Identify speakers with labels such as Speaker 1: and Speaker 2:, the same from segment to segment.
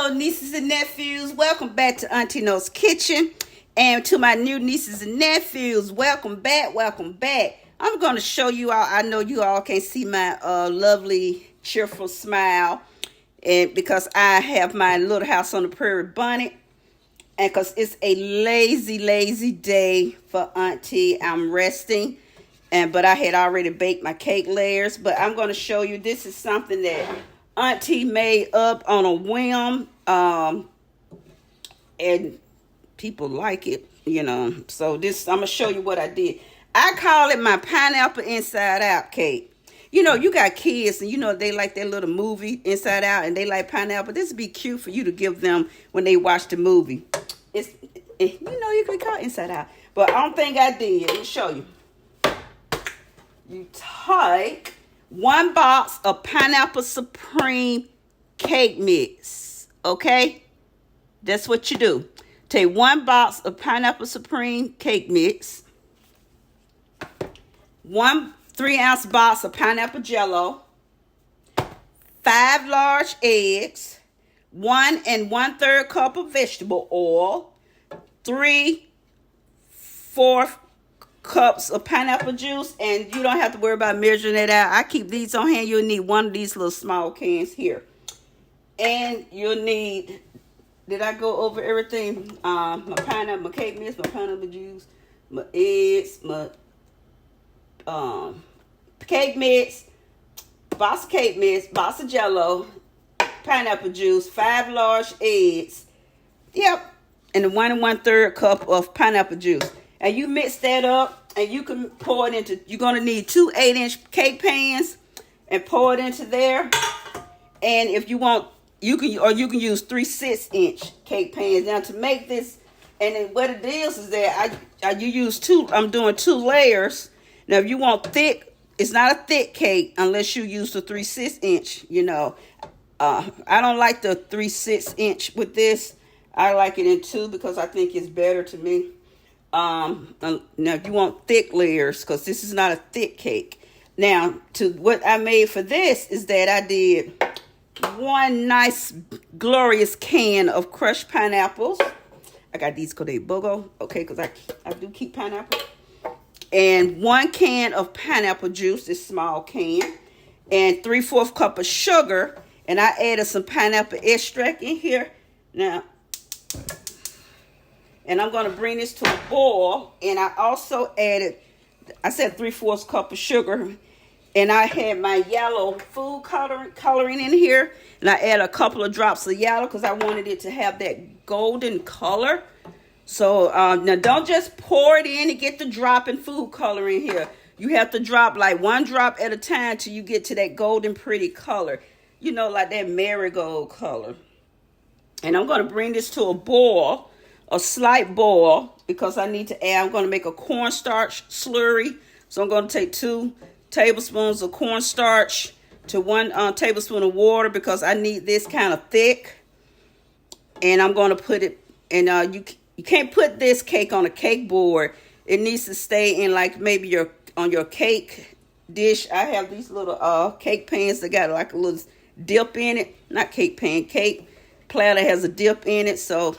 Speaker 1: Hello, nieces and nephews. Welcome back to Auntie No's Kitchen. And to my new nieces and nephews, welcome back, welcome back. I'm going to show you all. I know you all can't see my lovely, cheerful smile. And because I have my little house on the prairie bonnet. And because it's a lazy, lazy day for Auntie. I'm resting. But I had already baked my cake layers. But I'm going to show you, this is something that Auntie made up on a whim. And people like it, you know. So this, I'm going to show you what I did. I call it my pineapple inside out cake. You know, you got kids and you know they like their little movie Inside Out and they like pineapple. This would be cute for you to give them when they watch the movie. It's, you know, you can call it Inside Out. But I don't think I did. Let me show you. You take 1 box of Pineapple Supreme cake mix. Okay? That's what you do. Take 1 box of Pineapple Supreme cake mix. 1 3-ounce box of pineapple jello. 5 large eggs. 1 1/3 cup of vegetable oil. 3/4 cups of pineapple juice, and you don't have to worry about measuring it out. I keep these on hand. You'll need 1 of these little small cans here. And you'll need, did I go over everything? My pineapple, my cake mix, my pineapple juice, my eggs, my cake mix, box of cake mix, box of jello, pineapple juice, 5 large eggs. Yep. And the 1 1/3 cup of pineapple juice. And you mix that up and you can pour it into, you're going to need 2 8-inch cake pans and pour it into there. And if you want, you can use 3 6-inch cake pans. Now to make this, and then what it is that you use 2, I'm doing 2 layers. Now if you want thick, it's not a thick cake unless you use the 3 6-inch, you know. I don't like the 3 6-inch with this. I like it in 2 because I think it's better to me. Now if you want thick layers, because this is not a thick cake. Now to what I made for this is that I did 1 nice glorious can of crushed pineapples. I got these because they BOGO, okay, because I do keep pineapple. And 1 can of pineapple juice, this small can, and 3/4 cup of sugar. And I added some pineapple extract in here. Now, and I'm going to bring this to a boil. And I also added, I said 3/4 cup of sugar. And I had my yellow food coloring in here. And I added a couple of drops of yellow because I wanted it to have that golden color. So now don't just pour it in and get the drop in food color in here. You have to drop like 1 drop at a time till you get to that golden pretty color. You know, like that marigold color. And I'm going to bring this to a boil. A slight boil, because I need to add, I'm going to make a cornstarch slurry. So I'm going to take 2 tablespoons of cornstarch to 1 tablespoon of water, because I need this kind of thick. And I'm going to put it, and you can't put this cake on a cake board. It needs to stay in like maybe on your cake dish. I have these little cake pans that got like a little dip in it. Not cake pan, cake platter has a dip in it. So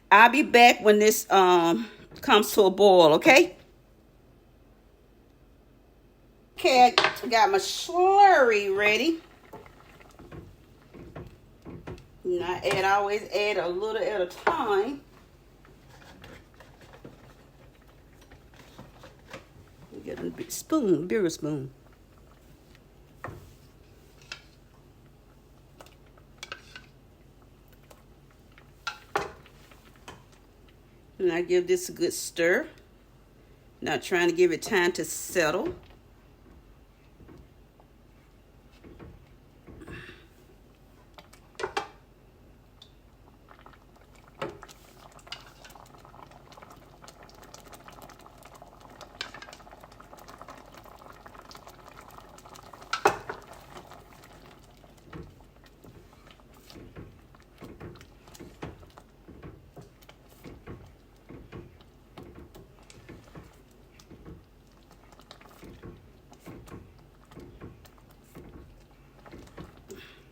Speaker 1: I'll be back when this comes to a boil, okay? Okay, I got my slurry ready. And I always add a little at a time. Get a big spoon, bigger spoon. And I give this a good stir. Not trying to give it time to settle.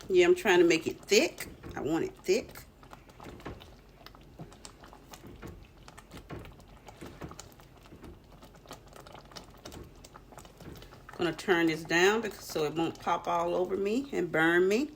Speaker 1: Yeah, I'm trying to make it thick. I want it thick. I'm going to turn this down so it won't pop all over me and burn me.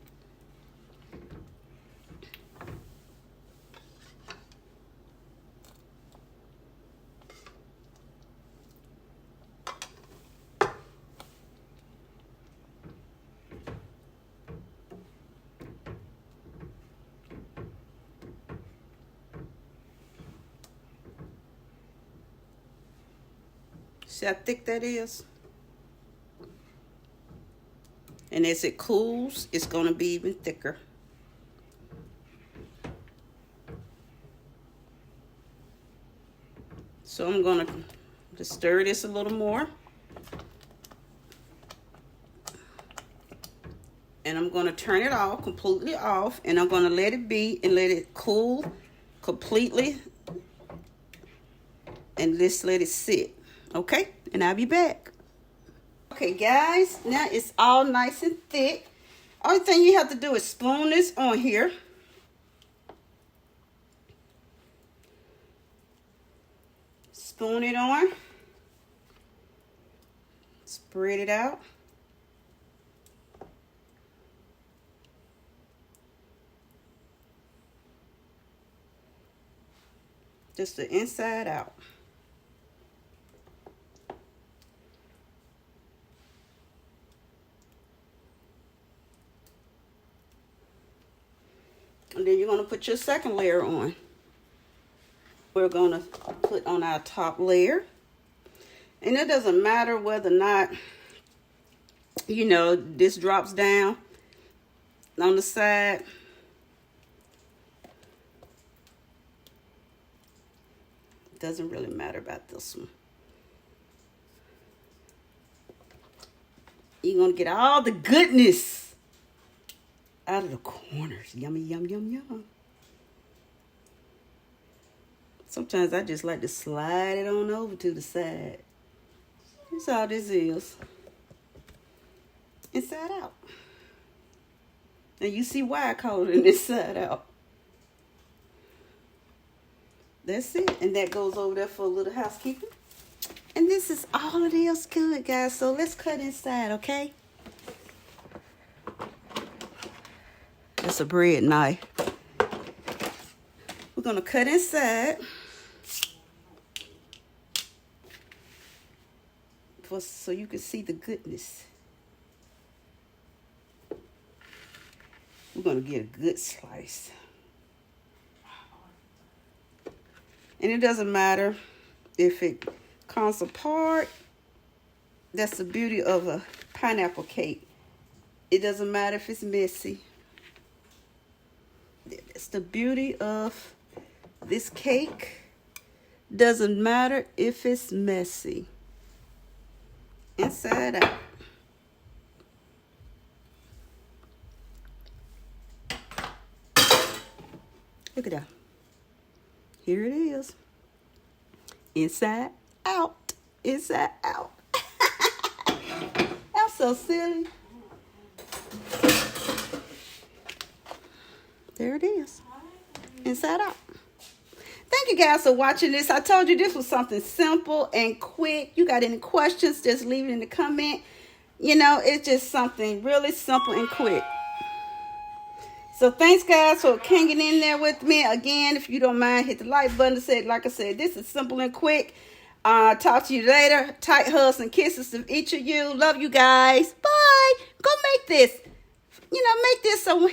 Speaker 1: See how thick that is? And as it cools, it's going to be even thicker. So I'm going to just stir this a little more. And I'm going to turn it off, completely off. And I'm going to let it be and let it cool completely. And just let it sit. Okay? And I'll be back. Okay, guys. Now it's all nice and thick. Only thing you have to do is spoon this on here. Spoon it on. Spread it out. Just the inside out. And then you're going to put your second layer on. We're going to put on our top layer. And it doesn't matter whether or not, you know, this drops down on the side. It doesn't really matter about this one. You're going to get all the goodness out of the corners. Yummy, yum, yum, yum. Sometimes I just like to slide it on over to the side. That's all this is. Inside out. And you see why I call it an inside out. That's it. And that goes over there for a little housekeeping. And this is all it is good, guys. So let's cut inside, okay? That's a bread knife. We're going to cut inside. So you can see the goodness. We're going to get a good slice. And it doesn't matter if it comes apart. That's the beauty of a pineapple cake. It doesn't matter if it's messy. That's the beauty of this cake. Doesn't matter if it's messy. Inside out. Look at that. Here it is. Inside out. Inside out. I'm so silly. There it is. Inside out. Thank you guys for watching this. I told you this was something simple and quick. You got any questions, just leave it in the comment. You know, it's just something really simple and quick. So thanks, guys, for hanging in there with me. Again, if you don't mind, hit the like button. Like I said, this is simple and quick. Talk to you later. Tight hugs and kisses to each of you. Love you guys. Bye. Go make this. You know, make this so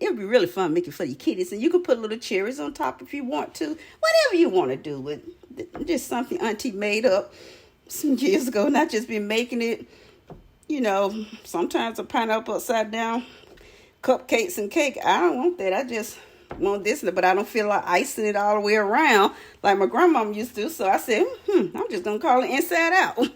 Speaker 1: it'll be really fun making for your kiddies. And you can put little cherries on top if you want to. Whatever you want to do with just something Auntie made up some years ago. Not just been making it, you know, sometimes a pineapple upside down, cupcakes and cake. I don't want that. I just want this, but I don't feel like icing it all the way around like my grandmama used to. So I said, I'm just going to call it inside out.